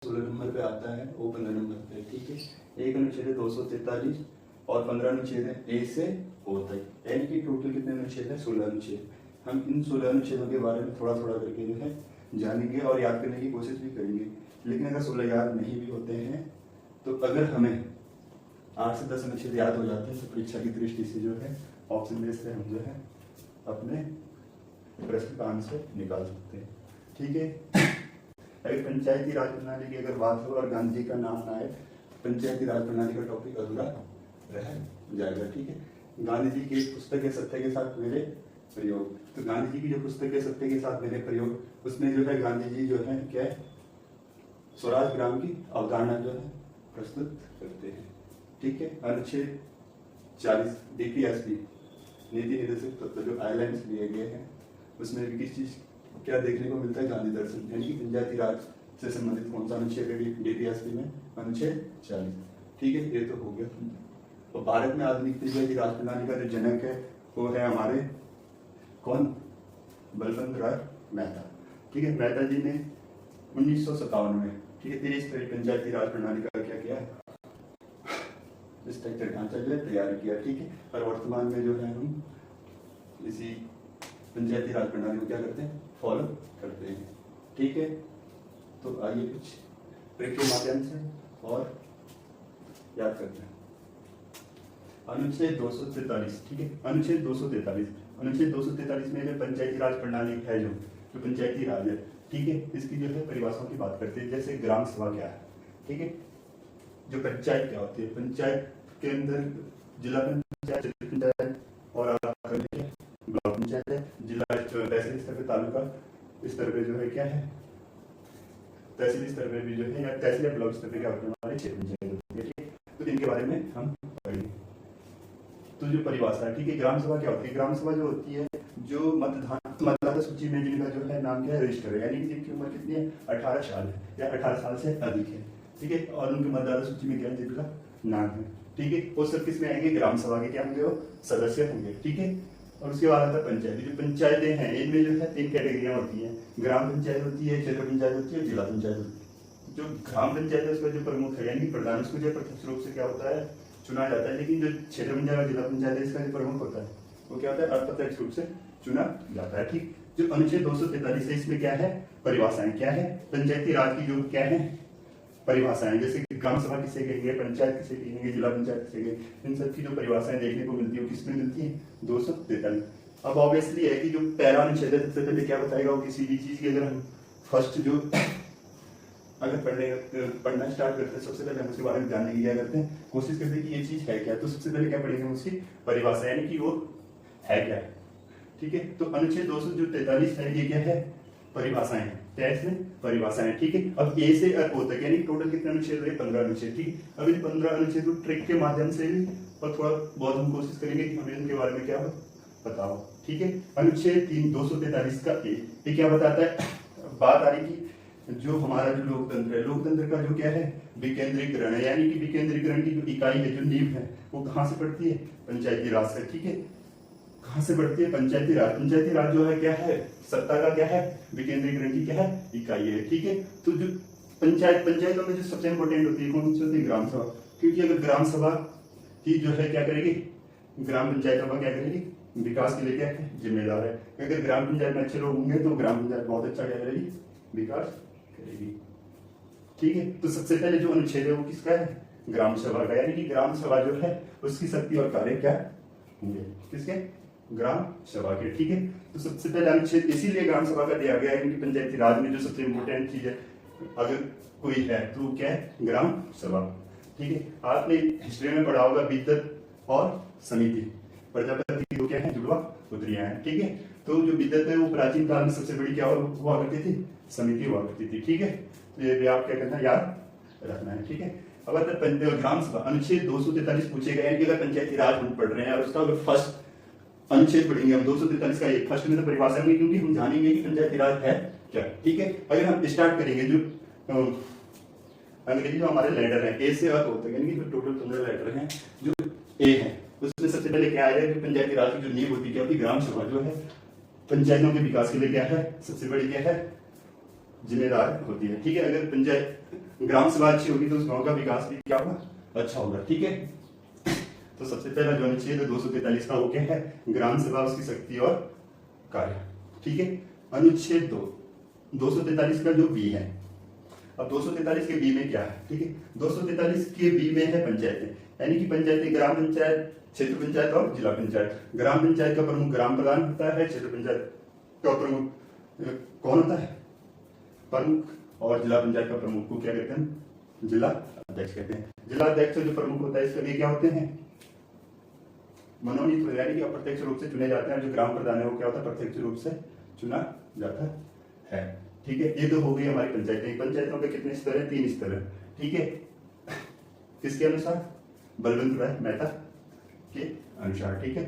16 number पे आता है, वो 15 नंबर पे, ठीक है। एक अनुच्छेद है 243 और 15 अनुच्छेद है ए से ओ तक, यानी कि टोटल कितने अनुच्छेद है? 16 अनुच्छेद। हम इन 16 अनुच्छेदों के बारे में थोड़ा थोड़ा करके जो है जानेंगे और याद करने की कोशिश भी करेंगे। लेकिन अगर 16 याद नहीं भी होते हैं तो अगर हमें 8 से 10 अनुच्छेद याद हो जाते हैं तो परीक्षा की दृष्टि से जो है ऑप्शन बेस से हम जो है अपने प्रश्न का आंसर निकाल सकते हैं, ठीक है। अगर पंचायती राज प्रणाली की अगर बात हो और गांधी जी का नाम ना आए, पंचायती राज प्रणाली का टॉपिक अधूरा रह जाएगा, ठीक है। गांधी जी की पुस्तक है सत्य के साथ मेरे प्रयोग, तो गांधी जी की जो पुस्तक है सत्य के साथ मेरे प्रयोग, उसमें जो है गांधी जी जो है क्या है, स्वराज ग्राम की अवधारणा जो है प्रस्तुत करते हैं, ठीक है। अनुच्छेद 40 डीपीएसपी नीति निर्देशक तत्व जो आइलैंड्स लिए गए हैं, उसमें भी किस चीज क्या देखने को मिलता है? गांधी दर्शन, यानी कि पंचायती राज से संबंधित कौन सा अनुच्छेद है डीपीएसपी में? अनुच्छेद 40, ठीक है। ये तो हो गया। तो भारत में आधुनिक पंचायती राज प्रणाली का जो जनक है वो है हमारे कौन? बलवंत राय मेहता, ठीक है। मेहता जी ने 1957 में, ठीक है, 30 पंचायती राज प्रणाली का क्या किया? स्ट्रक्चर ढांचा जो है तैयार किया, ठीक है। और वर्तमान में जो है हम इसी पंचायती राज प्रणाली को क्या करते हैं? फॉलो करते हैं, ठीक है। तो आइए कुछ ट्रिक के माध्यम से और याद करते हैं। अनुच्छेद 243, ठीक है। अनुच्छेद 243 में जो पंचायती राज प्रणाली है, जो पंचायती राज है, ठीक है, इसकी जो है परिभाषाओं की बात करते हैं। जैसे ग्राम सभा क्या है, ठीक है। जो पंचायत क्या होती है? पंचायत के अंदर जिला पंचायत, पंचायत और ब्लॉक पंचायत है। जिला तहसील स्तर पे, तालुका स्तर पे जो है क्या है? तहसील स्तर पे भी जो है, या तहसील या ब्लॉक स्तर पे क्या होते हैं? हमारे क्षेत्र पंचायत होती है, ठीक है। तो इनके बारे में हम पढ़ेंगे। तो जो परिभाषा है, ठीक है, ग्राम सभा क्या होती है? ग्राम सभा जो होती है, जो मतदाता सूची में जिनका जो है नाम क्या है? रजिस्टर है, यानी कि जिनकी उम्र कितनी है? 18 साल है या 18 साल से अधिक है, ठीक है। और उनके मतदाता सूची में क्या है? जिनका नाम है, ठीक है। वो सब किसमें आएंगे? ग्राम सभा के क्या होंगे? वो सदस्य होंगे, ठीक है। और उसके बाद आता है पंचायत। जो पंचायतें हैं इनमें जो है 3 कैटेगरियां होती हैं। ग्राम पंचायत होती है, क्षेत्र पंचायत होती है, जिला पंचायत होती है। जो ग्राम पंचायत है उसका जो प्रमुख है, यानी प्रधान, उसको जो प्रत्यक्ष रूप से क्या होता है? चुना जाता है। लेकिन जो क्षेत्र पंचायत और जिला पंचायत है, इसका जो प्रमुख होता है वो क्या होता है? अप्रत्यक्ष रूप से चुना जाता है, ठीक। जो अनुच्छेद 243 है, इसमें क्या है? परिभाषाएं क्या है? पंचायती राज की जो क्या है? परिभाषाएं, जैसे कि ग्राम सभा किसे कहेंगे, पंचायत किसे कहेंगे, जिला पंचायत किसे कहेंगे, इन सब की जो परिभाषाएं देखने को मिलती है किसमें मिलती है? 243। अब ऑब्वियसली है कि जो पहला अनुच्छेद है सबसे पहले क्या बताएगा? वो किसी भी चीज की अगर हम फर्स्ट जो अगर पढ़ना स्टार्ट करते हैं, सबसे पहले हम उसके बारे में जानने की क्या करते हैं? कोशिश करते हैं कि ये चीज है क्या। तो सबसे पहले क्या पढ़ेंगे? उसकी परिभाषा, यानी कि वो है क्या, ठीक है। तो अनुच्छेद 243 है, ये क्या है? परिभाषाएं हैं। क्या है इसमें? परिभाषाएं, ठीक है। अब ए से ओ तक, यानी टोटल कितने अनुच्छेद है? 15 अनुच्छेद, ठीक। अब इन 15 अनुच्छेद को ट्रिक के माध्यम से भी और थोड़ा बहुत हम कोशिश करेंगे कि हमें इनके बारे में क्या पता हो, ठीक है। अनुच्छेद 243 का ये क्या बताता है? बात आ रही कि जो हमारा जो लोकतंत्र है, लोकतंत्र का जो क्या है? विकेंद्रीकरण है, यानी कि विकेंद्रीकरण की जो इकाई है, जो नींव है, वो कहाँ से पड़ती है? पंचायती राज से, ठीक है। कहाँ से बढ़ती है? पंचायती राज। पंचायती राज जो है क्या है? सत्ता का क्या है? विकेंद्रीकरण की क्या है? इकाई है, ठीक है। तो जो पंचायतों में जो सबसे इंपॉर्टेंट होती है कौन सी होती है? ग्राम सभा। क्योंकि अगर ग्राम सभा ही जो है क्या करेगी? ग्राम पंचायतों का क्या करेगी? विकास के लिए क्या है? जिम्मेदार है। अगर ग्राम पंचायत में अच्छे लोग होंगे तो ग्राम पंचायत बहुत अच्छा क्या करेगी? विकास करेगी, ठीक है। तो सबसे पहले जो अनुच्छेद है वो किसका है? ग्राम सभा का, यानी कि ग्राम सभा जो है उसकी शक्ति और कार्य क्या होंगे? किसके? ग्राम सभा के, ठीक है। तो सबसे पहले अनुच्छेद इसीलिए ग्राम सभा का दिया गया है क्योंकि पंचायती राज में जो सबसे इंपॉर्टेंट चीज है अगर कोई है तो क्या है? ग्राम सभा, ठीक है। आपने हिस्ट्री में पढ़ा होगा विद्वत और समिति, प्रजापति की क्या है? जुड़वा पुत्रियां हैं, ठीक है। तो जो विद्वत है वो प्राचीन काल में सबसे बड़ी क्या हुआ करती थी? समिति हुआ करती थी, ठीक है। तो ये भी आप क्या करना है? याद रखना है, ठीक है। अब ग्राम सभा अनुच्छेद 243 पूछेगा, यानी कि अगर पंचायती राज हम पढ़ रहे हैं और उसका अगर फर्स्ट अनुच्छेद पढ़ेंगे हम 243 का, एक फर्स्ट में तो परिभाषा में, क्योंकि हम जानेंगे कि पंचायती राज है क्या, ठीक है। अगर हम स्टार्ट करेंगे जो अंग्रेजी जो हमारे लेटर है ए से और ओ तक, यानी कि जो टोटल 15 लेटर हैं, जो ए है उसमें सबसे पहले क्या आएगा कि पंचायती राज की जो नींव होती है क्या होती है? ग्राम सभा जो है पंचायतों के विकास के लिए क्या है? सबसे बड़ी क्या है? जिम्मेदार होती है, ठीक है। अगर पंचायत ग्राम सभा अच्छी होगी तो उस गांव का विकास भी क्या होगा, अच्छा होगा। ठीक है, तो सबसे पहला जो अनुच्छेद 243 का वो क्या है, ग्राम सभा, उसकी शक्ति और कार्य। ठीक है, अनुच्छेद 243 का जो बी है, अब 243 के बी में क्या है, ठीक है, 243 के बी में है पंचायतें, यानी कि पंचायतें ग्राम पंचायत, क्षेत्र पंचायत और जिला पंचायत। ग्राम पंचायत का प्रमुख ग्राम प्रधान होता है, क्षेत्र पंचायत का प्रमुख कौन होता है, प्रमुख, और जिला पंचायत का प्रमुख को क्या कहते हैं, जिला अध्यक्ष कहते हैं। जिला अध्यक्ष जो प्रमुख होता है इसके लिए क्या होते हैं, मनोनीत, यानी कि अप्रत्यक्ष रूप से चुने जाते हैं। जो ग्राम प्रधान है वो क्या होता है, प्रत्यक्ष रूप से चुना जाता है। ठीक है, ये तो हो गई हमारी पंचायतें। पंचायतों के कितने स्तर है, 3 स्तर है। ठीक है, किसके अनुसार, बलवंत राय मेहता के अनुसार। ठीक है,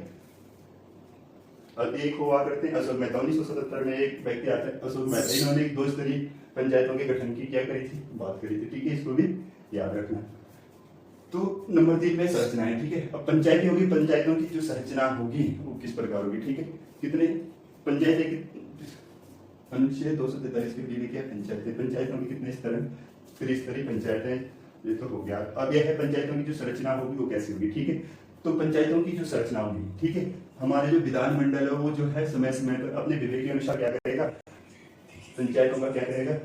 अब एक हुआ करते हैं अशोक मेहता, 1977 में एक व्यक्ति आते हैं अशोक मेहता, इन्होंने एक 2 स्तरीय पंचायतों के गठन की क्या करी थी, बात करी थी। ठीक है, इसको भी याद रखना। तो नंबर 3 में संरचना है। ठीक है, अब पंचायती होगी, पंचायतों की जो संरचना होगी वो किस प्रकार होगी। ठीक है, कितने पंचायतें, अनुच्छेद 243 के लिए क्या, पंचायतें, पंचायतों के कितने स्तर हैं, त्रिस्तरीय पंचायतें, ये तो हो गया। अब यह है पंचायतों की जो संरचना होगी वो कैसी होगी। ठीक है, तो पंचायतों की जो संरचना होगी, ठीक है, हमारे जो विधानमंडल है वो जो है समय समय पर अपने विवेक के अनुसार क्या करेगा, पंचायतों का क्या करेगा,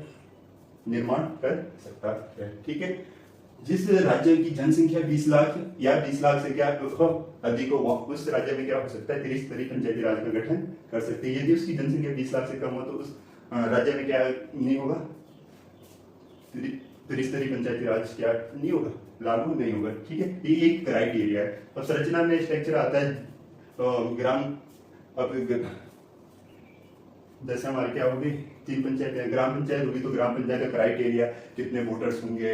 निर्माण कर सकता है। ठीक है, जिस राज्य की जनसंख्या 20 लाख या 20 लाख से क्या अधिक हो, उस राज्य में क्या हो सकता है, त्रिस्तरीय पंचायती राज का गठन कर सकते हैं। यदि उसकी जनसंख्या 20 लाख से कम हो तो उस राज्य में क्या नहीं होगा, त्रिस्तरीय पंचायती राज क्या नहीं होगा, लागू नहीं होगा। ठीक है, ये एक क्राइटेरिया है। अब संरचना में स्ट्रक्चर आता है ग्राम, अब जैसे हमारे क्या होगी, 3 पंचायतें, ग्राम पंचायत होगी तो ग्राम पंचायत का क्राइटेरिया कितने वोटर्स होंगे,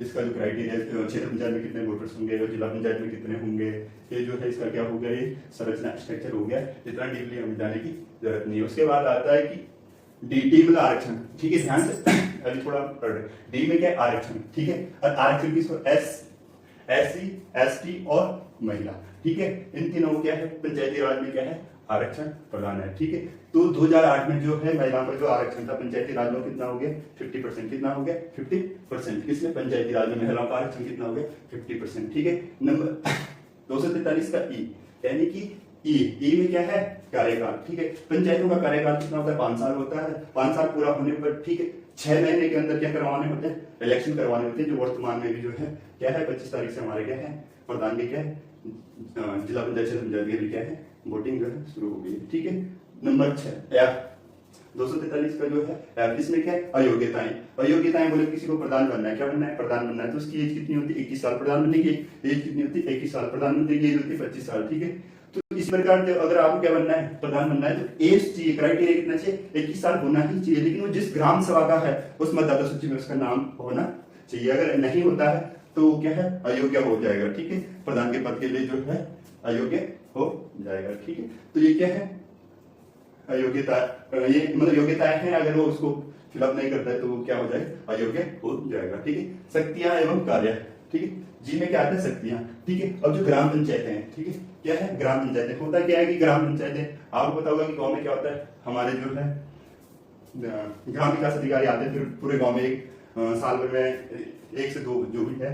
इसका जो क्राइटेरिया, क्षेत्र पंचायत में कितने वोटर्स होंगे और जिला पंचायत में कितने होंगे, ये जो है इसका क्या हो गया, ये संरचना स्ट्रक्चर हो गया। इतना डीपली हमें जाने की जरूरत नहीं है। उसके बाद आता है कि डी मतलब आरक्षण। ठीक है, ध्यान से अभी थोड़ा पढ़ रहे, डी में क्या है, आरक्षण। ठीक है, और आरक्षण किसको, SC ST और महिला। ठीक है, इन तीनों को क्या है, पंचायती राज में क्या है, आरक्षण प्रदान है। ठीक है, तो 2008 में जो है महिलाओं का जो आरक्षण था पंचायती राज में कितना हो गया, 50%। कितना हो गया, 50%। किसमें, पंचायती राज में महिलाओं का आरक्षण कितना हो गया, 50%। ठीक है, नंबर 243 का ई, यानी कि ई में क्या है, कार्यकाल। ठीक है, पंचायतों का कार्यकाल कितना होता है, 5 साल होता है। 5 साल पूरा होने पर, ठीक है, 6 महीने के अंदर क्या करवाने होते हैं, इलेक्शन करवाने होते हैं। जो वर्तमान में भी जो है क्या है, 25 तारीख से हमारे क्या है, प्रधान के क्या है, जिला पंचायत क्षेत्र पंचायत के भी क्या है, वोटिंग जो है शुरू हो गई। ठीक है, नंबर 6 243 का जो है इसमें क्या है, अयोग्यताएं। अयोग्यताएं बोले किसी को प्रधान बनना है, क्या बनना है, प्रधान बनना है, तो उसकी एज कितनी होती है, 21 साल। प्रधान बनने की एज कितनी होती है, 21 साल। प्रधानमंत्री की एज होती है 25 साल। ठीक है, तो इस प्रकार से अगर आपको क्या बनना है, प्रधान बनना है, तो एज चाहिए, क्राइटेरिया कितना चाहिए, 21 साल होना ही चाहिए। लेकिन वो जिस ग्राम सभा का है उस मतदाता सूची में उसका नाम होना चाहिए। अगर नहीं होता है तो क्या है, अयोग्य हो जाएगा। ठीक है, प्रधान के पद के लिए जो है अयोग्य हो जाएगा। ठीक है, तो ये क्या है, अयोग्यता, ये मतलब योग्यताएं हैं, अगर वो उसको फिलअप नहीं करता है तो वो क्या हो जाएगा, अयोग्य हो जाएगा। ठीक है, शक्तियां एवं कार्य। ठीक है, जी में क्या आता है, शक्तियां। ठीक है, अब जो ग्राम पंचायतें हैं, ठीक है, क्या है, ग्राम पंचायतें। होता क्या है कि ग्राम पंचायतें, आपको पता होगा कि गांव में क्या होता है, हमारे जो है ग्राम विकास अधिकारी आते हैं, फिर पूरे गांव में एक साल भर में 1 से 2 जो भी है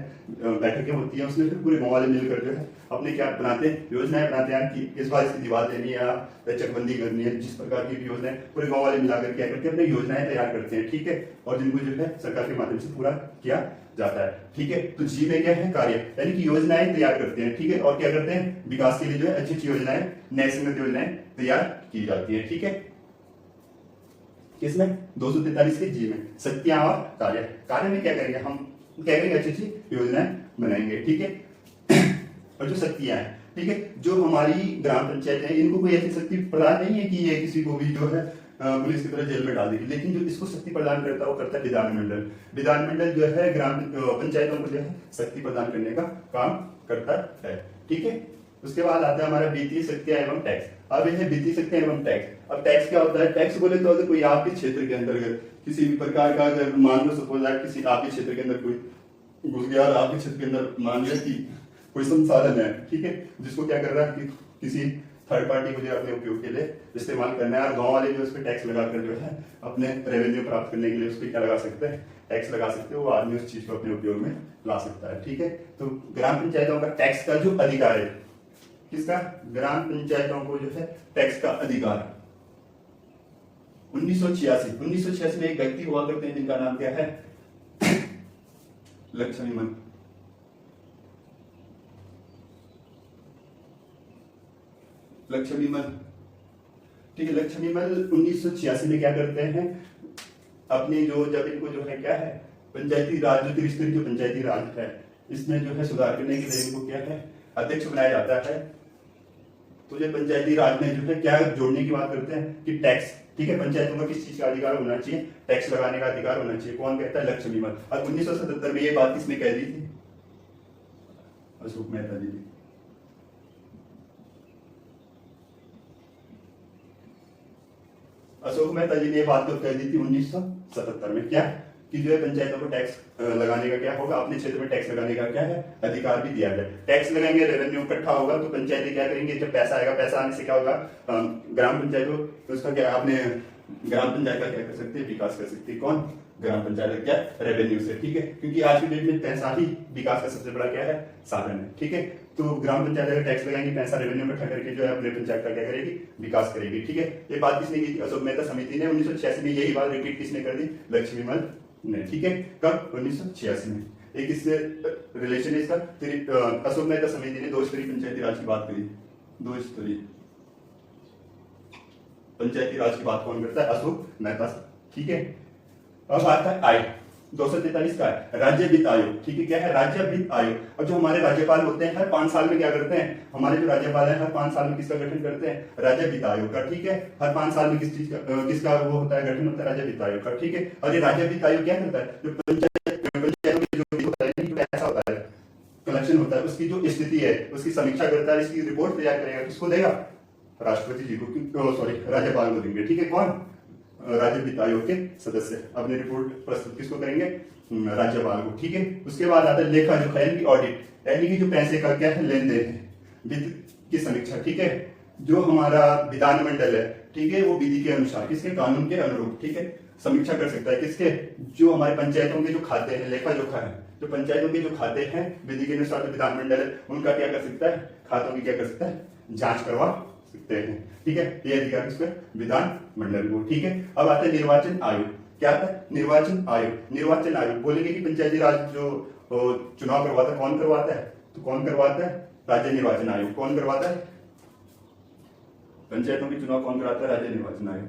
बैठकें होती है, उसमें फिर पूरे गांव वाले मिलकर जो है अपने क्या बनाते हैं, योजनाएं बनाते हैं कि इस बार इसकी दीवार देनी है या चकबंदी करनी है, जिस प्रकार की भी योजनाएं पूरे गांव वाले मिलाकर क्या करते हैं, अपनी योजनाएं तैयार करते हैं। ठीक है, और जिनको जो है सरकार के माध्यम से पूरा किया जाता है। ठीक है, तो जी में क्या है, कार्य, यानी कि योजनाएं तैयार करते हैं। ठीक है, और क्या करते हैं, विकास के लिए जो है अच्छी अच्छी योजनाएं, नए संगत योजनाएं तैयार की जाती है। ठीक है, किसमें, 243 के जी में, शक्तियां और कार्य। कार्य में क्या करेंगे, हम क्या करेंगे, अच्छी अच्छी योजनाएं बनाएंगे। ठीक है, और जो शक्तियां हैं, ठीक है, जो हमारी ग्राम पंचायत है, इनको कोई ऐसी शक्ति प्रदान नहीं है कि ये किसी को भी जो है पुलिस की तरह जेल में डाल देगी। लेकिन जो इसको शक्ति प्रदान करता है वो करता है विधानमंडल। विधानमंडल जो है ग्राम पंचायतों को जो है शक्ति प्रदान करने का काम करता है। ठीक है, उसके बाद आता है हमारा वित्तीय शक्तियां एवं टैक्स। अब यह है वित्तीय शक्तियां एवं टैक्स। अब टैक्स क्या होता है, टैक्स बोले तो अगर कोई आपके क्षेत्र के अंतर्गत किसी भी प्रकार का, अगर मान लो सपोज दैट किसी आपके क्षेत्र के अंदर कोई घुस गया और आपके क्षेत्र के अंदर मान लिया कि कोई संसाधन है, ठीक है, जिसको क्या कर रहा है कि किसी थर्ड पार्टी को जो अपने उपयोग के लिए इस्तेमाल करना है। और गांव वाले जो इस पर टैक्स लगाकर जो है अपने रेवेन्यू प्राप्त करने के लिए उस पर क्या लगा सकते हैं, टैक्स लगा सकते हैं, वो आदमी उस चीज को अपने उपयोग में ला सकता है। ठीक है, तो ग्राम पंचायतों का टैक्स का जो अधिकार है, किसका, ग्राम पंचायतों को जो है टैक्स का अधिकार 1986 में एक व्यक्ति हुआ करते हैं जिनका नाम क्या है, लक्ष्मीमन। ठीक है, लक्ष्मीमल 1986 में क्या करते हैं, अपनी जो जब इनको जो है क्या है पंचायती राज, जो त्रिस्तरीय जो पंचायती राज है इसमें जो है सुधार करने के लिए इनको क्या है अध्यक्ष बनाया जाता है। तो ये पंचायती राज में जो है क्या जोड़ने की बात करते हैं कि टैक्स, ठीक है, पंचायतों का किस चीज का अधिकार होना चाहिए, टैक्स लगाने का अधिकार होना चाहिए। कौन कहता है, लक्ष्मीमल। और 1977 में ये बात किसने कह दी थी, अशोक मेहता जी ने। अशोक मेहता जी ने ये बात तो कह दी थी 1977 में, क्या कि जो है पंचायतों को टैक्स लगाने का क्या होगा, अपने क्षेत्र में टैक्स लगाने का क्या है अधिकार भी दिया जाए। टैक्स लगाएंगे, रेवेन्यू इकट्ठा होगा, तो पंचायतें क्या करेंगे, जब पैसा आएगा, पैसा आने से क्या होगा, ग्राम पंचायत को उसका क्या अपने ग्राम पंचायत का क्या कर सकते हैं, विकास कर सकती है। कौन, ग्राम पंचायत क्या, रेवेन्यू से। ठीक है, क्योंकि आज की डेट में पैसा ही विकास का सबसे बड़ा क्या है साधन है। ठीक है, तो ग्राम पंचायत अगर टैक्स लगाएंगी, पैसा रेवेन्यू इकट्ठा करके जो है अपने पंचायत का क्या करेगी, विकास करेगी। ठीक है, ये बात किसने की थी, अशोक मेहता समिति ने। 1986 में यही बात रिपीट किसने कर दी, लक्ष्मीमल ने। ठीक है, कब, 1986 में। एक इससे रिलेशन है इसका, अशोक मेहता समिति ने 2 स्तरीय पंचायती राज की बात करी। 2 स्तरीय पंचायती राज की बात कौन करता है, अशोक मेहता। ठीक है, अब आता है आय 243 का है, राज्य वित्त आयोग। ठीक है, क्या है, राज्य वित्त आयोग। और जो हमारे राज्यपाल होते हैं हर 5 साल में क्या करते हैं, हमारे जो राज्यपाल हैं हर 5 साल में किसका गठन करते हैं, राज्य वित्त आयोग का। ठीक है, हर 5 साल में किस चीज का किसका वो होता है, गठन होता है, राज्य वित्त आयोग का। ठीक है, और ये राज्य वित्त आयोग क्या करता है, जो पंचायतों में जो होता है, जो ऐसा होता है कलेक्शन होता है, उसकी जो स्थिति है उसकी समीक्षा करता है, इसकी रिपोर्ट तैयार करेगा, किसको देगा, राष्ट्रपति जी को, सॉरी राज्यपाल को देंगे। ठीक है, कौन, राज्य वित्त आयोग के सदस्य अपनी रिपोर्ट प्रस्तुत किसको करेंगे, राज्यपाल को। ठीक है, उसके बाद आता है लेखा जोखा यानी कि ऑडिट, यानी कि जो पैसे का क्या है लेन देन है, वित्त की समीक्षा। ठीक है, जो हमारा विधानमंडल है, ठीक है, वो विधि के अनुसार, किसके, कानून के अनुरूप, ठीक है, समीक्षा कर सकता है, किसके, जो हमारे पंचायतों के जो खाते हैं, लेखा जोखा है, जो पंचायतों के जो खाते हैं विधि के अनुसार, जो विधानमंडल है उनका क्या कर सकता है, खातों की क्या कर सकता है, जांच करवा सकते हैं। ठीक है, ये अधिकार किसको, विधान मंडल को। ठीक है, अब आता है निर्वाचन आयोग। क्या आता है, निर्वाचन आयोग। निर्वाचन आयोग बोलेंगे कि पंचायती राज जो चुनाव करवाता है, कौन करवाता है, तो कौन करवाता है, राज्य निर्वाचन आयोग। कौन करवाता है, पंचायतों के चुनाव कौन कराता है, राज्य निर्वाचन आयोग।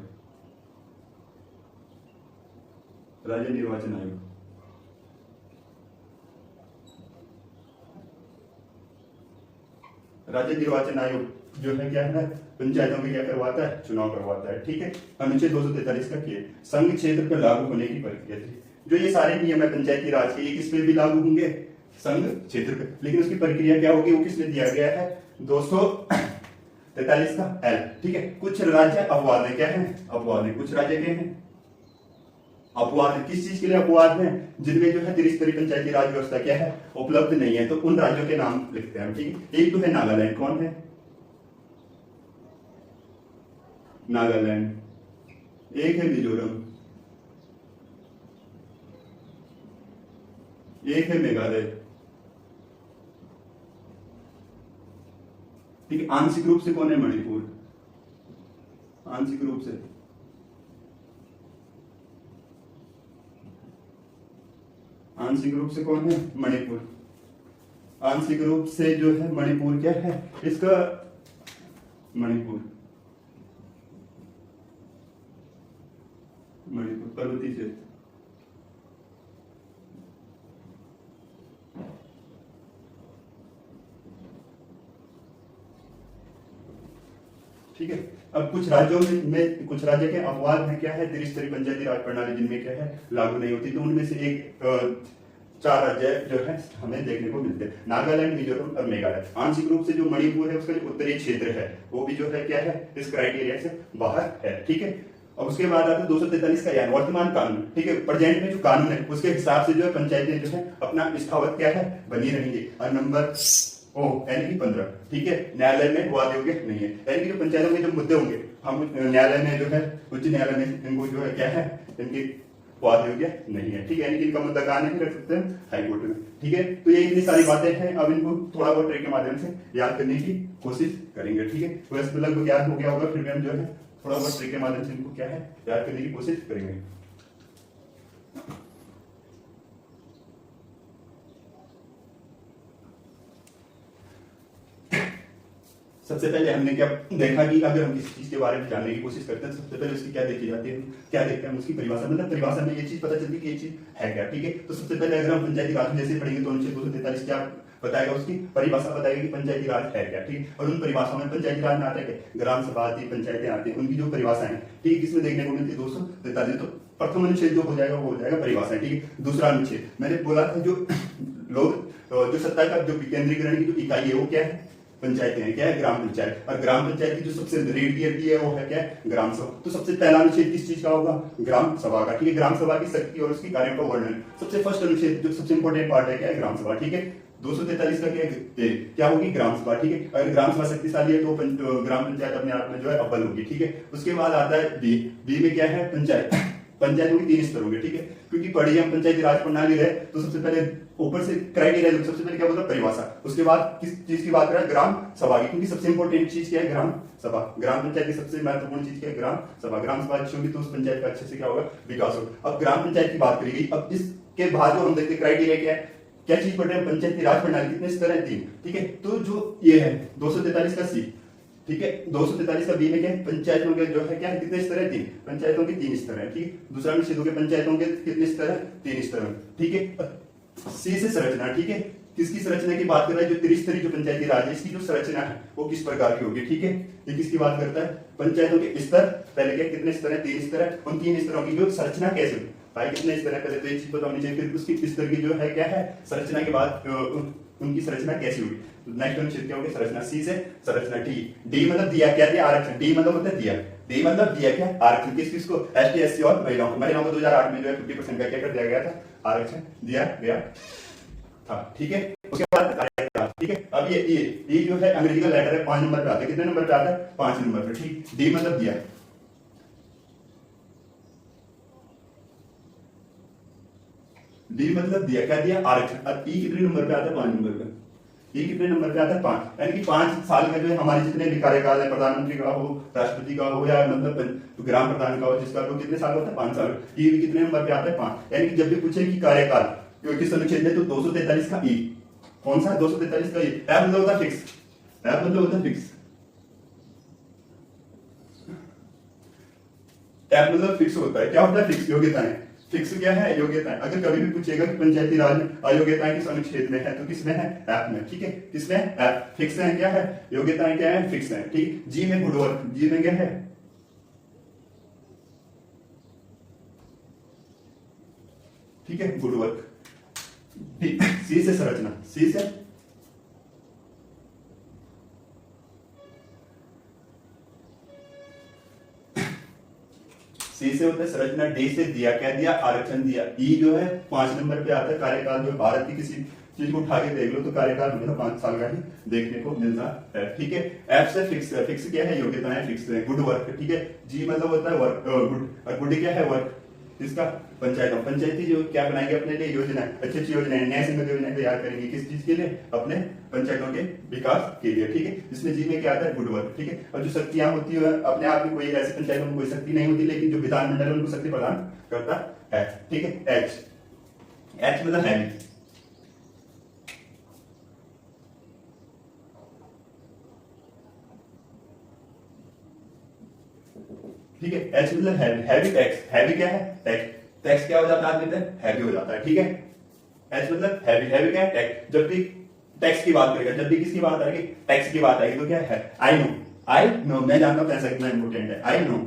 राज्य निर्वाचन आयोग। राज्य निर्वाचन आयोग जो है क्या है, पंचायतों में क्या करवाता है, चुनाव करवाता है। ठीक है, अनुच्छेद 243 का किए संघ क्षेत्र पर लागू होने की प्रक्रिया थी। जो ये सारे नियम है पंचायती राज के, ये किस पे भी लागू होंगे, संघ क्षेत्र पे, लेकिन उसकी प्रक्रिया क्या होगी, वो किसने दिया गया है, 243 का एल। ठीक है, कुछ राज्य अपवाद है, क्या है, अपवाद है, कुछ राज्य के हैं अपवाद है। किस चीज के लिए अपवाद है, जिनमें जो है त्रिस्तरीय पंचायती राज व्यवस्था क्या है, उपलब्ध नहीं है, तो उन राज्यों के नाम लिखते हैं। ठीक है, एक तो है नागालैंड। कौन है, नागालैंड। एक है मिजोरम, एक है मेघालय। ठीक है, आंशिक रूप से कौन है, मणिपुर। आंशिक रूप से आंशिक रूप से कौन है, मणिपुर। आंशिक रूप से जो है मणिपुर क्या है, इसका मणिपुर पर्वतीय क्षेत्र। ठीक है, अब कुछ राज्यों में कुछ राज्य के अपवाद हैं, क्या है, त्रिस्तरीय पंचायती राज प्रणाली जिनमें क्या है लागू नहीं होती, तो उनमें से एक 4 राज्य जो है हमें देखने को मिलते हैं, नागालैंड, मिजोरम और मेघालय। आंशिक रूप से जो मणिपुर है उसका जो उत्तरी क्षेत्र है वो भी जो है क्या है, इस क्राइटेरिया से बाहर है। ठीक है, और उसके बाद आता है 243 का यानी वर्तमान कानून। ठीक है, प्रेजेंट में जो कानून है उसके हिसाब से जो है पंचायतें जो है अपना स्थावत क्या है बनी रहेंगी। और नंबर यानी कि 15। ठीक है, न्यायालय में वाद योग्य नहीं है, यानी कि जो पंचायतों के जो मुद्दे होंगे हम न्यायालय में जो है उच्च न्यायालय में इनको जो है क्या है, इनकी वाद योग्य नहीं है। ठीक है, यानी कि इनका मुद्दा कहाँ नहीं रख सकते हैं, हाई कोर्ट में। ठीक है, तो ये इतनी सारी बातें हैं, अब इनको थोड़ा बहुत ट्रिक के माध्यम से याद करने की कोशिश करेंगे। ठीक है, वैसे लगभग याद हो गया होगा, फिर भी हम जो है थोड़ा बहुत ट्रिक के माध्यम से इनको क्या है याद करने की कोशिश करेंगे। सबसे पहले हमने क्या देखा कि अगर हम किसी चीज के बारे में जानने की कोशिश करते हैं तो सबसे पहले उसकी क्या देखी जाती है, क्या देखते हैं, उसकी परिभाषा, मतलब परिभाषा में ये चीज पता चलती है कि ये चीज है क्या। ठीक है, तो सबसे पहले अगर हम पंचायती राज में जैसे पढ़ेंगे तो अनुच्छेद 243 क्या बताएगा, उसकी परिभाषा बताएगी कि पंचायती राज है क्या। ठीक, और उन परिभाषाओं में पंचायती राज में आता है ग्राम सभा आती है, पंचायतें आती है, उनकी जो परिभाषा है, ठीक, इसमें देखने को मिलती है 243। तो प्रथम अनुच्छेद जो हो जाएगा वो हो जाएगा परिभाषा। ठीक है, दूसरा अनुच्छेद मैंने बोला था जो लोग जो सत्ता का जो विकेंद्रीकरण की जो इकाई है वो क्या है, पंचायतें हैं, क्या है, ग्राम पंचायत। और ग्राम पंचायत की जो सबसे रेट गिरती है वो है क्या है, ग्राम सभा। तो सबसे पहला अनुच्छेद किस चीज का होगा, ग्राम सभा का। ठीक है, ग्राम सभा की शक्ति और उसकी कार्यों का वर्णन, सबसे फर्स्ट अनुच्छेद जो सबसे इंपॉर्टेंट पार्ट है क्या है, ग्राम सभा। ठीक है, 243 का क्या होगी, ग्राम सभा। ठीक है, अगर ग्राम सभा शक्तिशाली है तो ग्राम पंचायत अपने आप में जो है अव्वल होगी। ठीक है, उसके बाद आता है बी में क्या है, पंचायत। पंचायतों के 3 स्तर होंगे। ठीक है, क्योंकि पढ़िए हम पंचायती राज प्रणाली रहे तो सबसे पहले ऊपर से क्राइटेरिया, सबसे पहले क्या बोलता है, परिभाषा, उसके बाद किस चीज की बात करें, ग्राम सभा की, क्योंकि सबसे इंपॉर्टेंट चीज क्या है, ग्राम सभा। ग्राम पंचायत की सबसे महत्वपूर्ण चीज क्या है, ग्राम सभा। ग्राम सभा अच्छी होगी तो उस पंचायत का अच्छे से क्या होगा, विकास होगा। अब ग्राम पंचायत की बात करी गई, अब इसके बाद जो हम देखते हैं क्राइटेरिया क्या है, क्या चीज पढ़ रहे हैं, पंचायती राज प्रणाली कितने स्तर है, 3। ठीक है, तो जो ये है 243 का सी, ठीक है, 243 का बी में क्या है, पंचायतों के जो है क्या है, कितने स्तर है, 3। पंचायतों के 3 स्तर है। ठीक, दूसरा अनुच्छेद के पंचायतों के कितने स्तर है, 3 स्तर है। ठीक है, सी से संरचना। ठीक है, किसकी संरचना की बात कर रहा है, जो त्रिस्तरीय जो पंचायती राज है इसकी जो संरचना है वो किस प्रकार की होगी। ठीक है, ये किसकी बात करता है, पंचायतों के स्तर, पहले क्या कितने स्तर है, 3 स्तर है, उन 3 स्तरों की जो संरचना कैसे होगी, भाई कितने स्तर है, पहले तो ये चीज पता होनी चाहिए, फिर उसकी स्तर की जो है क्या है संरचना के बाद उनकी संरचना कैसी होगी। नेक्स्ट अनुच्छेद क्या होगी, संरचना। सी से संरचना। डी मतलब दिया, क्या दिया, आरक्षण। डी मतलब होता है दिया, डी मतलब दिया क्या, आरक्षण। किस किस को, एसटी एससी और महिलाओं को। महिलाओं को 2008 में जो है 50% का क्या कर दिया गया था, आरक्षण दिया गया था। ठीक है, उसके बाद ठीक है, अब ये जो है अंग्रेजी का लेटर है, 5 नंबर पे आता है, कितने नंबर पे आता है, 5 नंबर पे। ठीक, डी मतलब दिया, डी मतलब दिया, क्या दिया, आरक्षण। और ई कितने नंबर पे आता है, 5 नंबर पे। ई कितने नंबर पे आता है, 5, यानी कि 5 साल में जो है हमारे जितने भी कार्यकाल है, प्रधानमंत्री का हो, राष्ट्रपति का हो, या मतलब ग्राम प्रधान का हो, जिसका तो कितने साल होता है, 5 साल। ई भी कितने नंबर पे आता है, 5। यानी कि जब भी पूछे कि कार्यकाल किस अनुच्छेद में, तो 243 का ई, कौन सा है, 243 का ई। एफ मतलब होता है फिक्स, एफ मतलब होता है फिक्स, एफ मतलब फिक्स होता है। क्या होता है, फिक्स, योग्यताएं। फिक्स क्या है, योग्यताएं। अगर कभी भी पूछेगा कि पंचायती राज में अयोग्यताएं किस अनुच्छेद में है, तो किसमें है, एफ में। ठीक है, किसमें, एफ। फिक्स है, क्या है, योग्यताएं क्या है, फिक्स है। ठीक, जी में गुड वर्क, जी में क्या है, ठीक है, गुड वर्क। सी से संरचना, सी से सी से होता है संरचना, डी से दिया, क्या दिया, आरक्षण दिया। ई जो है 5 नंबर पे आता है, कार्यकाल। जो भारत की किसी चीज को उठा के देख लो तो कार्यकाल हमेशा 5 साल का ही देखने को मिलता है। ठीक है, एफ से फिक्स है, फिक्स क्या है, योग्यताएं फिक्स है, गुड वर्क। ठीक है, जी मतलब होता है वर्क, गुड, और गुड क्या है, वर्क। इसका पंचायतों, पंचायती जो क्या बनाएंगे अपने लिए योजना, अच्छी अच्छी योजनाएं, न्याय संगत योजनाएं तैयार करेंगे, किस चीज के लिए, अपने पंचायतों के विकास के लिए। ठीक है, इसमें जी में क्या आता है, गुड वर्क। ठीक है, और जो शक्तियां होती है अपने आप में कोई ऐसी पंचायतों में कोई शक्ति नहीं होती, लेकिन जो विधानमंडल है उनको शक्ति प्रदान करता है। ठीक है, एच, एच मतलब हैवी, ठीक है, एच मतलब हैवी, हैवी टैक्स। हैवी क्या है, टैक्स। टैक्स क्या हो जाता है आदमी पे, हैवी हो जाता है। ठीक है, एच मतलब हैवी, हैवी क्या है, टैक्स। जब भी टैक्स की बात करेगा, जब भी किसकी बात आएगी, टैक्स की बात आएगी, तो क्या है, आई नो, आई नो, मैं जानता हूं पैसा कितना इंपोर्टेंट है, आई नो।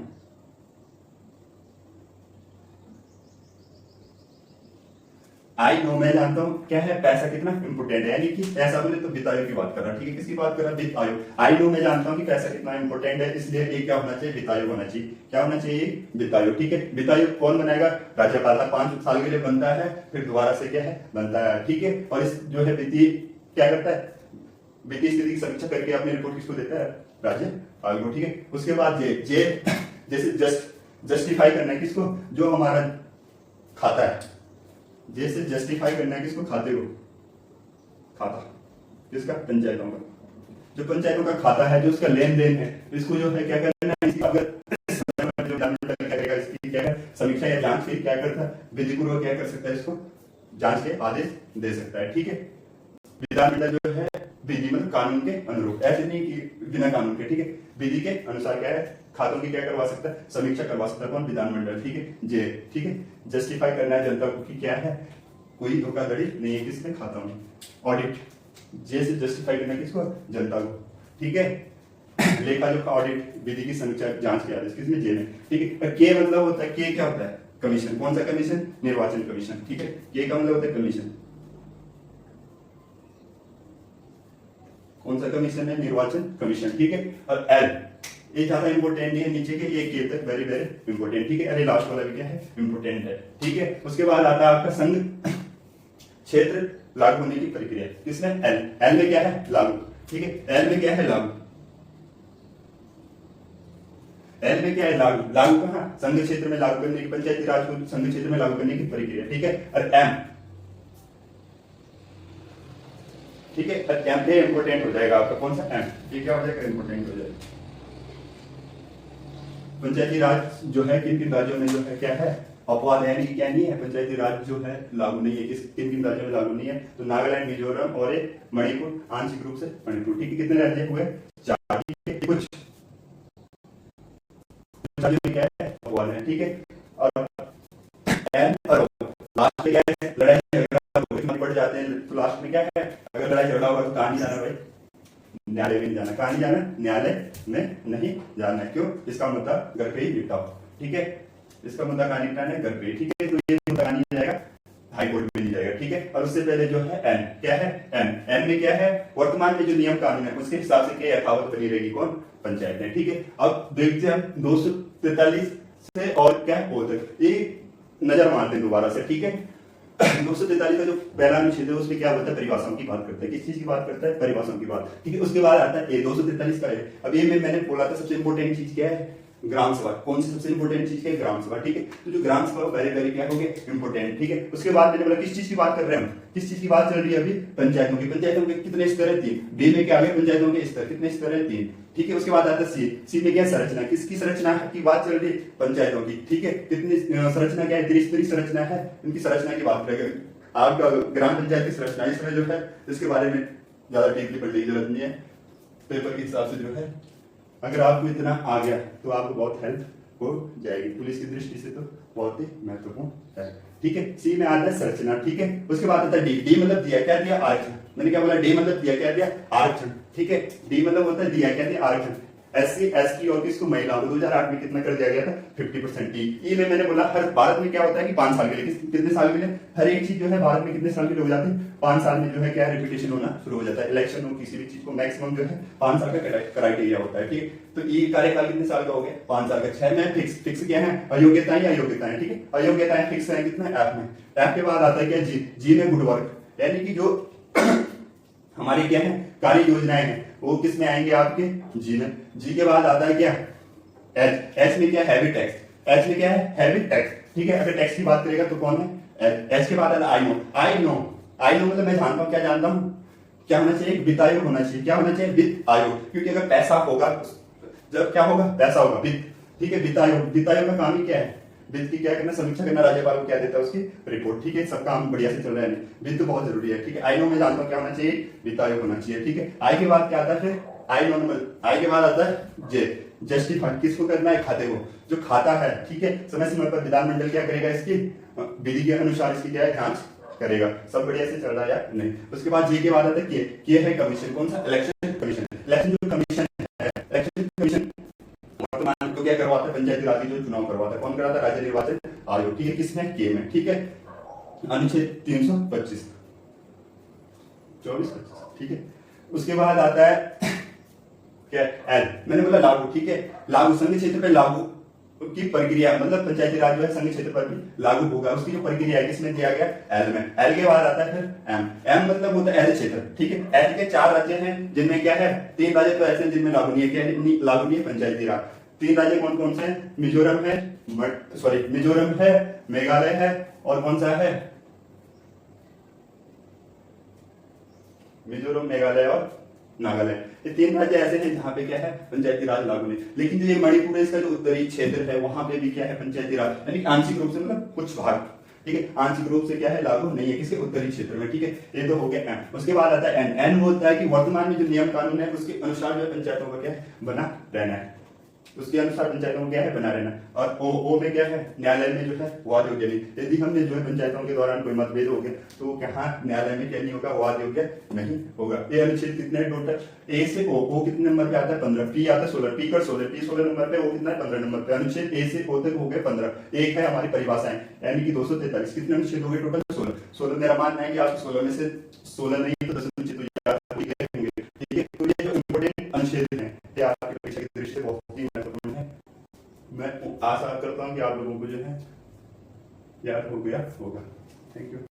आई नो, मैं जानता हूं क्या है, पैसा कितना इंपोर्टेंट है, यानी कि ऐसा बोले तो वित्त आयोग की बात कर रहा है। ठीक है, किसकी बात कर रहा है, वित्त आयोग। आई नो, मैं जानता हूं कि पैसा कितना इंपोर्टेंट है, इसलिए ये क्या होना चाहिए, वित्त आयोग होना चाहिए। क्या होना चाहिए, वित्त आयोग। ठीक है, वित्त आयोग कौन बनाएगा, राज्यपाल 5 साल के लिए बनता है, फिर दोबारा से क्या है, बनता है। ठीक है, और इस जो है वित्तीय क्या करता है, वित्तीय स्थिति की समीक्षा करके अपनी रिपोर्ट किसको देता है? राज्यपाल को। ठीक है, उसके बाद जे जे जैसे जस्टिफाई करना है किसको? जो हमारा खाता है, जैसे जस्टिफाई करना है किसको? खाते को। खाता किसका? पंचायतों का। जो पंचायतों का खाता है, जो उसका लेन देन है, इसको जो है क्या करना है? इसकी अगर जो क्या करेगा, इसकी क्या है? समीक्षा या जांच फिर क्या करता है? विधिपूर्वक क्या कर सकता है? इसको जांच के आदेश दे सकता है। ठीक है, विधानमंडल जो है विधि मतलब कानून के अनुरूप, ऐसे नहीं कि बिना कानून के। ठीक है, विधि के अनुसार क्या है? खातों की क्या करवा सकता है? समीक्षा करवा सकता है। कौन? विधानमंडल। ठीक है, जे ठीक है, जस्टिफाई करना है जनता को कि क्या है, कोई धोखाधड़ी नहीं है किसमें? खातों में। ऑडिट, जे से जस्टिफाई करना है किसको? जनता को। ठीक है, लेखा जोखा ऑडिट, विधि की समीक्षा जांच के आदेश किसमें? जे में। ठीक है, के मतलब होता है, के क्या होता है? कमीशन। कौन सा कमीशन? निर्वाचन कमीशन। ठीक है, के का मतलब होता है कमीशन। कौन सा कमीशन है? निर्वाचन कमीशन। ठीक है, और एल ये ज्यादा इंपॉर्टेंट नहीं है, नीचे के ये के तक वेरी वेरी इंपॉर्टेंट। ठीक है, अरे लास्ट वाला भी क्या है? इंपॉर्टेंट है। ठीक है, उसके बाद आता है आपका संघ क्षेत्र लागू होने की प्रक्रिया। किसमें? एल। एल में क्या है? लागू। ठीक है, एल में क्या है? लागू। एल में क्या है? लागू। लागू कहां? संघ क्षेत्र में लागू करने की, पंचायती राज को संघ क्षेत्र में लागू करने की प्रक्रिया। ठीक है, और एम, ठीक है, एम पे इंपोर्टेंट हो जाएगा आपका। कौन सा? एम। ये क्या हो जाएगा? इंपोर्टेंट हो जाएगा। पंचायती राज जो है किन किन राज्यों में जो है क्या है? अपवाद है, क्या नहीं है? पंचायती राज जो है लागू नहीं है। किन किन राज्यों में लागू नहीं है? तो नागालैंड, मिजोरम और एक मणिपुर, आंशिक रूप से मणिपुर। ठीक है, कितने राज्य हुए? 4। कुछ राज्यों में क्या है? अपवाद है। ठीक है, और एम और लास्ट में क्या है? लड़ाई झगड़ा बढ़ जाते हैं, तो लास्ट में क्या है? अगर लड़ाई झगड़ा होगा तो कहां नहीं जाना भाई? न्यायालय में नहीं जाना। कहां नहीं जाना? न्यायालय में नहीं जाना। क्यों? इसका मुद्दा घर पे ही निपटाओ। ठीक है, इसका मुद्दा कहां निपटाना है? घर पे। ठीक है, तो ये मुद्दा नहीं जाएगा, हाई कोर्ट में नहीं जाएगा। ठीक है, और उससे पहले जो है एन, क्या है? एन। एन में क्या है? वर्तमान में जो नियम कानून है उसके हिसाब से क्या यथावत बनी रहेगी? कौन? पंचायतें। ठीक है, अब देखते हैं हम 243 से और क्या है तक, ये नजर मारते हैं दोबारा से। ठीक है, 243 का जो पहला अनुच्छेद है उसमें क्या होता है? परिभाषाओं की बात करता है। किस चीज की बात करता है? परिभाषाओं की बात। ठीक है, उसके बाद आता है ये 243 का है। अब ये मैंने बोला था सबसे इंपॉर्टेंट चीज क्या है? ग्राम सभा। कौन सी सबसे इंपॉर्टेंट चीज है? ग्राम सभा। ठीक है, तो जो ग्राम सभा वेरी वेरी क्या हो गया? इंपॉर्टेंट। ठीक है, उसके बाद मैंने बोला किस चीज की बात कर रहे हैं हम? किस चीज की बात चल रही है अभी? पंचायतों की। पंचायतों के कितने स्तर है? 3। डी में क्या आ गया? पंचायतों के स्तर कितने स्तर है? 3। ठीक है, उसके बाद आता है सी। सी में क्या? संरचना। किसकी संरचना की बात चल रही है? पंचायतों की। ठीक है, कितनी संरचना क्या है? त्रिस्तरीय संरचना है, इनकी संरचना की बात करेंगे। आपका ग्राम पंचायत की संरचना इसमें जो है इसके बारे में ज्यादा डीपली पढ़ने की जरूरत नहीं है, पेपर के हिसाब से जो है अगर आपको इतना आ गया तो आपको बहुत हेल्प हो जाएगी। पुलिस की दृष्टि से तो बहुत ही महत्वपूर्ण है। ठीक है, सी में आता है संरचना। ठीक है, उसके बाद आता है डी। डी मतलब दिया क्या? दिया आरक्षण। मैंने क्या बोला? डी मतलब दिया क्या? दिया आरक्षण। ठीक है, डी मतलब होता है दिया क्या? दिया आरक्षण। एससी एसटी और किसको? महिलाओं को 2008 में कितना कर दिया गया था? 50%। ई में मैंने बोला हर भारत में क्या होता है कि 5 साल के लिए, कितने साल के लिए? हर एक चीज जो है भारत में कितने साल के लिए हो जाते हैं? 5 साल में जो है क्या रिपीटेशन होना शुरू हो जाता है। इलेक्शन हो किसी भी चीज को मैक्सिमम जो है 5 साल का क्राइटेरिया होता है। ठीक है, तो ये कार्यकाल कितने साल का हो गया? 5 साल का। 6 में फिक्स क्या है? अयोग्यताएं या योग्यताएं। ठीक है, अयोग्यताएं फिक्स है कितना? एफ में। एफ के बाद आता है क्या? जी। जी में गुड वर्क, यानी कि जो हमारी क्या है कार्य योजनाएं हैं वो किस में आएंगे? आपके जी में। जी के बाद आता है क्या? एच। एच में क्या? Heavy tax. एच में क्या है? Heavy tax. ठीक है, अगर टैक्स की बात करेगा तो कौन है? एच के बाद आता है I know. I know, I know मतलब मैं जानता हूं। क्या जानता हूं? क्या होना चाहिए? वित्त आयोग होना चाहिए। क्या होना चाहिए? वित्त आयोग, क्योंकि अगर पैसा होगा, जब क्या होगा? पैसा होगा, वित्त। ठीक है, वित्त आयोग। वित्त आयोग का काम ही क्या है? वित्त की क्या करना? समीक्षा करना। राज्यपाल को क्या देता है? उसकी रिपोर्ट। ठीक है, सब काम बढ़िया से चल रहा है। वित्त बहुत जरूरी है। ठीक है, आई नो में जानता हूं क्या होना चाहिए? वित्त आयोग होना चाहिए। ठीक है, आई के बाद क्या आता है? फिर आई नॉर्मल। आई के बाद आता है जे। जस्टिफाई किसको करना है? खाते को। जो खाता है, ठीक है, समय समय पर विधानमंडल क्या करेगा? इसकी विधि के अनुसार इसकी क्या है? जांच करेगा। सब बढ़िया से चल रहा है या नहीं। उसके बाद जे के बाद आता है के है कमीशन। कौन सा? Election commission. इलेक्शन जो कमीशन है, इलेक्शन कमीशन वर्तमान को क्या करवाता है? पंचायती राज जो चुनाव करवाता है। कौन कराता है? राज्य निर्वाचन आयोग। ठीक है, किसमें? के में। ठीक है, अनुच्छेद 325 24 25। ठीक है, उसके बाद आता है क्या? एल। मैंने बोला लागू। ठीक है, लागू संघ क्षेत्र पे लागू की प्रक्रिया मतलब पंचायती राज जो है संघ क्षेत्र पर भी लागू होगा। उसकी जो प्रक्रिया है किसमें दिया गया, एल में। एल के बाद आता है फिर एम। एम मतलब होता है एल क्षेत्र, ठीक है। एल के 4 राज्य हैं जिनमें क्या है, 3 राज्य तो ऐसे हैं जिनमें लागू नहीं है, क्या है, लागू नहीं है पंचायती राज। 3 राज्य कौन कौन से हैं, मिजोरम है, मिजोरम है, मेघालय है, और कौन सा है, मिजोरम, मेघालय और नागालैंड। ये 3 राज्य ऐसे हैं जहां पे क्या है, पंचायती राज लागू नहीं। लेकिन जो ये मणिपुर है, इसका जो उत्तरी क्षेत्र है वहां पे भी क्या है, पंचायती राज यानी आंशिक रूप से मतलब कुछ भाग, ठीक है, आंशिक रूप से क्या है, लागू नहीं है किसके, उत्तरी क्षेत्र में, ठीक है। ये तो हो गया एम। उसके बाद आता है एन। एन होता है कि वर्तमान में जो नियम कानून है उसके अनुसार जो है पंचायतों का क्या है, बना रहना है, उसके अनुसार पंचायतों को क्या है, बना रहना। और ओ में क्या है, न्यायालय में जो है वाद योग्य नहीं। यदि हमने जो है पंचायतों के दौरान कोई मतभेद हो गया तो यहाँ न्यायालय में क्या नहीं होगा, वाद योग्य नहीं होगा। ये अनुच्छेद कितने हैं टोटल, ए से ओ कितने नंबर पे आता है, 15, पी आता है 16, पी कर 16, पी 16 नंबर पे, ओ कितना है, 15 नंबर पे। अनुच्छेद ए से ओ तक हो गए 15। एक है हमारी परिभाषाएं यानी कि 243, कितने अनुच्छेद हो गए टोटल, 16। मेरा मानना है कि आप 16 में से 16 नहीं तो 10 अनुच्छेद तो याद हो गए होंगे, ठीक है। तो ये जो इंपोर्टेंट अनुच्छेद हैं ये आपकी परीक्षा की दृष्टि से बहुत ही महत्वपूर्ण है। मैं आशा करता हूं कि आप लोगों को जो है याद हो गया होगा। Thank you.